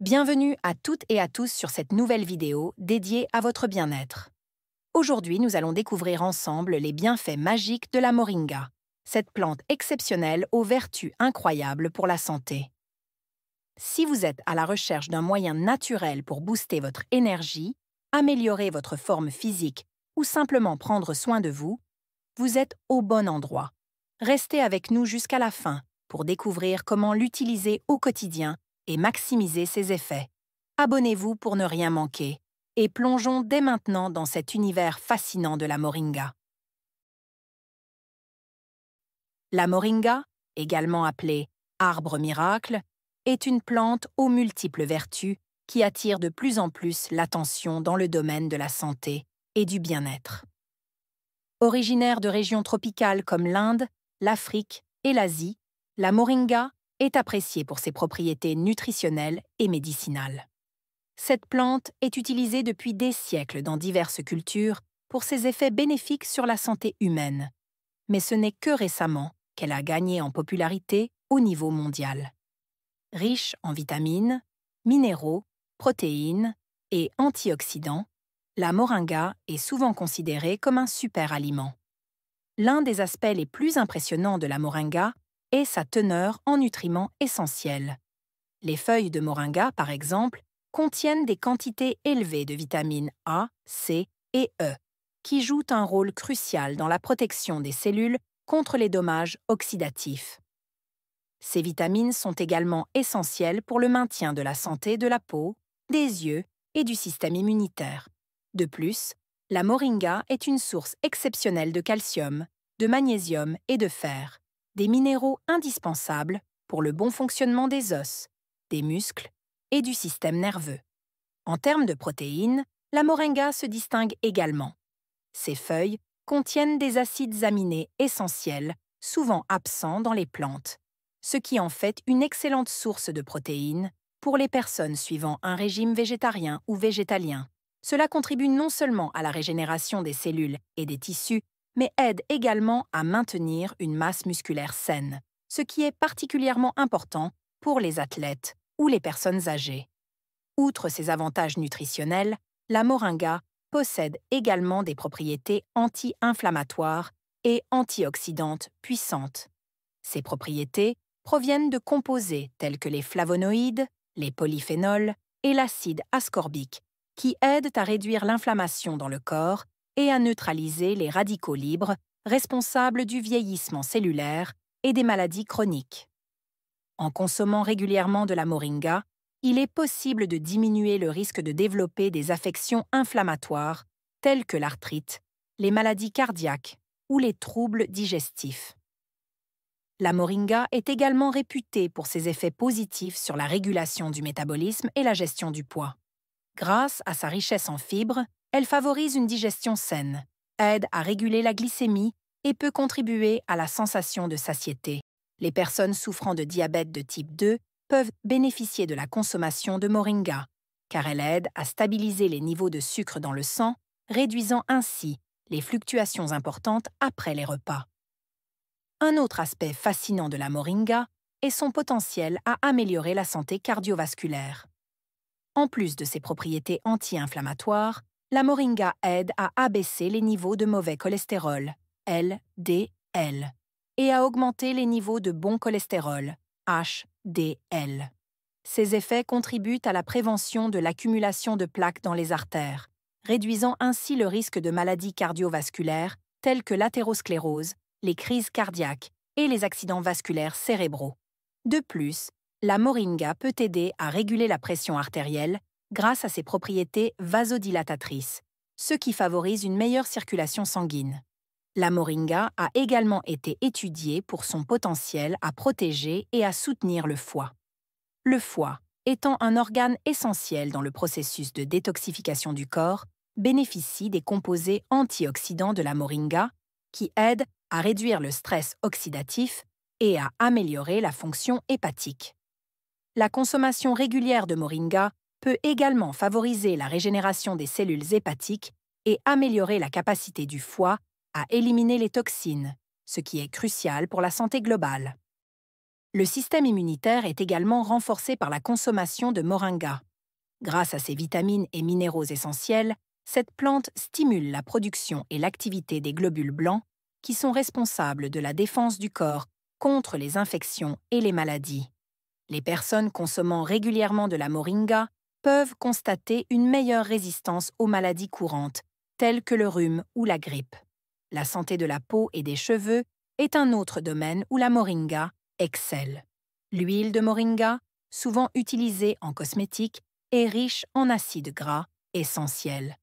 Bienvenue à toutes et à tous sur cette nouvelle vidéo dédiée à votre bien-être. Aujourd'hui, nous allons découvrir ensemble les bienfaits magiques de la moringa, cette plante exceptionnelle aux vertus incroyables pour la santé. Si vous êtes à la recherche d'un moyen naturel pour booster votre énergie, améliorer votre forme physique ou simplement prendre soin de vous, vous êtes au bon endroit. Restez avec nous jusqu'à la fin pour découvrir comment l'utiliser au quotidien et maximiser ses effets. Abonnez-vous pour ne rien manquer et plongeons dès maintenant dans cet univers fascinant de la moringa. La moringa, également appelée arbre miracle, est une plante aux multiples vertus qui attire de plus en plus l'attention dans le domaine de la santé et du bien-être. Originaire de régions tropicales comme l'Inde, l'Afrique et l'Asie, la moringa est appréciée pour ses propriétés nutritionnelles et médicinales. Cette plante est utilisée depuis des siècles dans diverses cultures pour ses effets bénéfiques sur la santé humaine. Mais ce n'est que récemment qu'elle a gagné en popularité au niveau mondial. Riche en vitamines, minéraux, protéines et antioxydants, la moringa est souvent considérée comme un super aliment. L'un des aspects les plus impressionnants de la moringa est sa teneur en nutriments essentiels. Les feuilles de moringa, par exemple, contiennent des quantités élevées de vitamines A, C et E, qui jouent un rôle crucial dans la protection des cellules contre les dommages oxydatifs. Ces vitamines sont également essentielles pour le maintien de la santé de la peau, des yeux et du système immunitaire. De plus, la moringa est une source exceptionnelle de calcium, de magnésium et de fer, des minéraux indispensables pour le bon fonctionnement des os, des muscles et du système nerveux. En termes de protéines, la moringa se distingue également. Ses feuilles contiennent des acides aminés essentiels, souvent absents dans les plantes, ce qui en fait une excellente source de protéines pour les personnes suivant un régime végétarien ou végétalien. Cela contribue non seulement à la régénération des cellules et des tissus, mais aide également à maintenir une masse musculaire saine, ce qui est particulièrement important pour les athlètes ou les personnes âgées. Outre ses avantages nutritionnels, la moringa possède également des propriétés anti-inflammatoires et antioxydantes puissantes. Ces propriétés proviennent de composés tels que les flavonoïdes, les polyphénols et l'acide ascorbique, qui aident à réduire l'inflammation dans le corps et à neutraliser les radicaux libres responsables du vieillissement cellulaire et des maladies chroniques. En consommant régulièrement de la moringa, il est possible de diminuer le risque de développer des affections inflammatoires telles que l'arthrite, les maladies cardiaques ou les troubles digestifs. La moringa est également réputée pour ses effets positifs sur la régulation du métabolisme et la gestion du poids. Grâce à sa richesse en fibres, elle favorise une digestion saine, aide à réguler la glycémie et peut contribuer à la sensation de satiété. Les personnes souffrant de diabète de type 2 peuvent bénéficier de la consommation de moringa, car elle aide à stabiliser les niveaux de sucre dans le sang, réduisant ainsi les fluctuations importantes après les repas. Un autre aspect fascinant de la moringa est son potentiel à améliorer la santé cardiovasculaire. En plus de ses propriétés anti-inflammatoires, la moringa aide à abaisser les niveaux de mauvais cholestérol, LDL, et à augmenter les niveaux de bon cholestérol, HDL. Ces effets contribuent à la prévention de l'accumulation de plaques dans les artères, réduisant ainsi le risque de maladies cardiovasculaires telles que l'athérosclérose, les crises cardiaques et les accidents vasculaires cérébraux. De plus, la moringa peut aider à réguler la pression artérielle grâce à ses propriétés vasodilatatrices, ce qui favorise une meilleure circulation sanguine. La moringa a également été étudiée pour son potentiel à protéger et à soutenir le foie. Le foie, étant un organe essentiel dans le processus de détoxification du corps, bénéficie des composés antioxydants de la moringa qui aident à réduire le stress oxydatif et à améliorer la fonction hépatique. La consommation régulière de moringa peut également favoriser la régénération des cellules hépatiques et améliorer la capacité du foie à éliminer les toxines, ce qui est crucial pour la santé globale. Le système immunitaire est également renforcé par la consommation de moringa. Grâce à ses vitamines et minéraux essentiels, cette plante stimule la production et l'activité des globules blancs qui sont responsables de la défense du corps contre les infections et les maladies. Les personnes consommant régulièrement de la moringa peuvent constater une meilleure résistance aux maladies courantes, telles que le rhume ou la grippe. La santé de la peau et des cheveux est un autre domaine où la moringa excelle. L'huile de moringa, souvent utilisée en cosmétique, est riche en acides gras essentiels,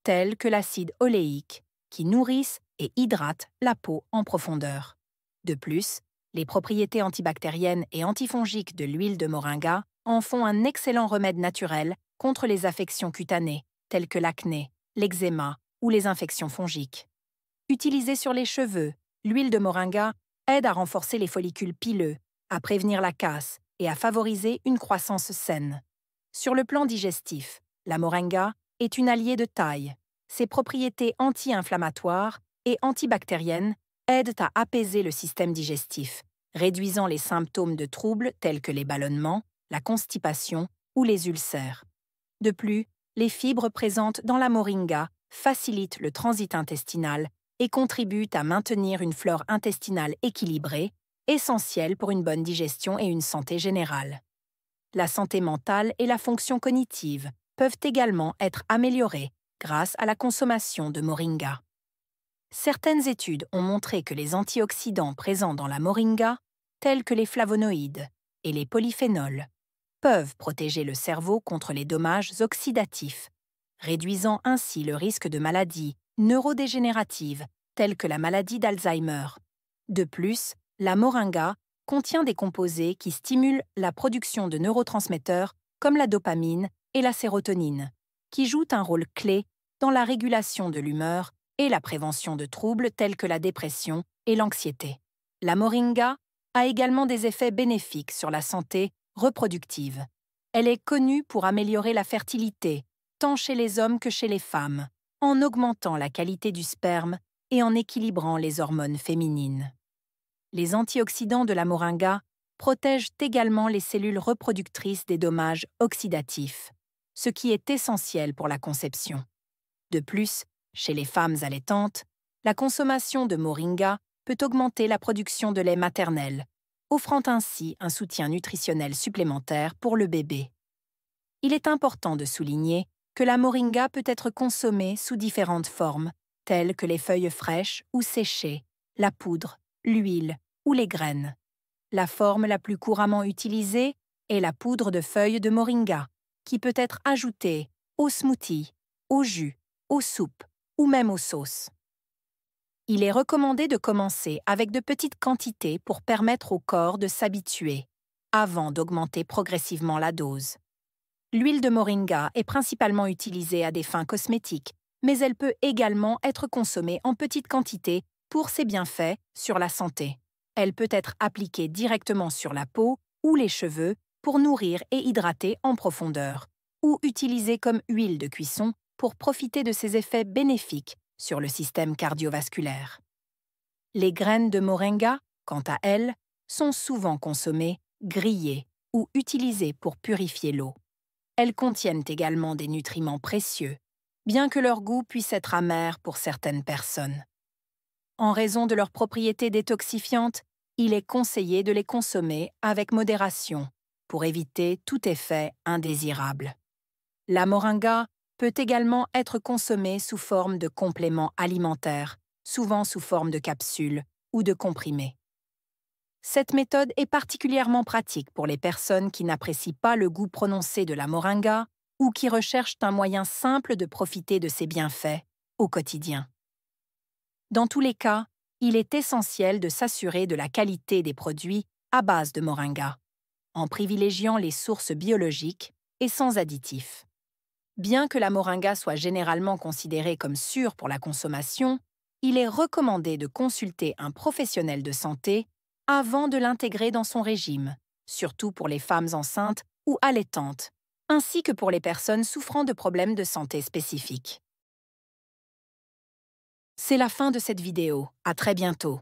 tels que l'acide oléique, qui nourrissent et hydratent la peau en profondeur. De plus, les propriétés antibactériennes et antifongiques de l'huile de moringa en font un excellent remède naturel contre les affections cutanées, telles que l'acné, l'eczéma ou les infections fongiques. Utilisée sur les cheveux, l'huile de moringa aide à renforcer les follicules pileux, à prévenir la casse et à favoriser une croissance saine. Sur le plan digestif, la moringa est une alliée de taille. Ses propriétés anti-inflammatoires et antibactériennes aident à apaiser le système digestif, réduisant les symptômes de troubles tels que les ballonnements, la constipation ou les ulcères. De plus, les fibres présentes dans la moringa facilitent le transit intestinal et contribuent à maintenir une flore intestinale équilibrée, essentielle pour une bonne digestion et une santé générale. La santé mentale et la fonction cognitive peuvent également être améliorées grâce à la consommation de moringa. Certaines études ont montré que les antioxydants présents dans la moringa, tels que les flavonoïdes et les polyphénols, peuvent protéger le cerveau contre les dommages oxydatifs, réduisant ainsi le risque de maladies neurodégénératives telles que la maladie d'Alzheimer. De plus, la moringa contient des composés qui stimulent la production de neurotransmetteurs comme la dopamine et la sérotonine, qui jouent un rôle clé dans la régulation de l'humeur et la prévention de troubles tels que la dépression et l'anxiété. La moringa a également des effets bénéfiques sur la santé reproductive. Elle est connue pour améliorer la fertilité, tant chez les hommes que chez les femmes, en augmentant la qualité du sperme et en équilibrant les hormones féminines. Les antioxydants de la moringa protègent également les cellules reproductrices des dommages oxydatifs, ce qui est essentiel pour la conception. De plus, chez les femmes allaitantes, la consommation de moringa peut augmenter la production de lait maternel, offrant ainsi un soutien nutritionnel supplémentaire pour le bébé. Il est important de souligner que la moringa peut être consommée sous différentes formes, telles que les feuilles fraîches ou séchées, la poudre, l'huile ou les graines. La forme la plus couramment utilisée est la poudre de feuilles de moringa, qui peut être ajoutée aux smoothies, au jus, aux soupes ou même aux sauces. Il est recommandé de commencer avec de petites quantités pour permettre au corps de s'habituer, avant d'augmenter progressivement la dose. L'huile de moringa est principalement utilisée à des fins cosmétiques, mais elle peut également être consommée en petites quantités pour ses bienfaits sur la santé. Elle peut être appliquée directement sur la peau ou les cheveux pour nourrir et hydrater en profondeur, ou utilisée comme huile de cuisson pour profiter de ses effets bénéfiques sur le système cardiovasculaire. Les graines de moringa, quant à elles, sont souvent consommées grillées ou utilisées pour purifier l'eau. Elles contiennent également des nutriments précieux, bien que leur goût puisse être amer pour certaines personnes. En raison de leurs propriétés détoxifiantes, il est conseillé de les consommer avec modération pour éviter tout effet indésirable. La moringa peut également être consommée sous forme de compléments alimentaires, souvent sous forme de capsules ou de comprimés. Cette méthode est particulièrement pratique pour les personnes qui n'apprécient pas le goût prononcé de la moringa ou qui recherchent un moyen simple de profiter de ses bienfaits au quotidien. Dans tous les cas, il est essentiel de s'assurer de la qualité des produits à base de moringa, en privilégiant les sources biologiques et sans additifs. Bien que la moringa soit généralement considérée comme sûre pour la consommation, il est recommandé de consulter un professionnel de santé avant de l'intégrer dans son régime, surtout pour les femmes enceintes ou allaitantes, ainsi que pour les personnes souffrant de problèmes de santé spécifiques. C'est la fin de cette vidéo. À très bientôt.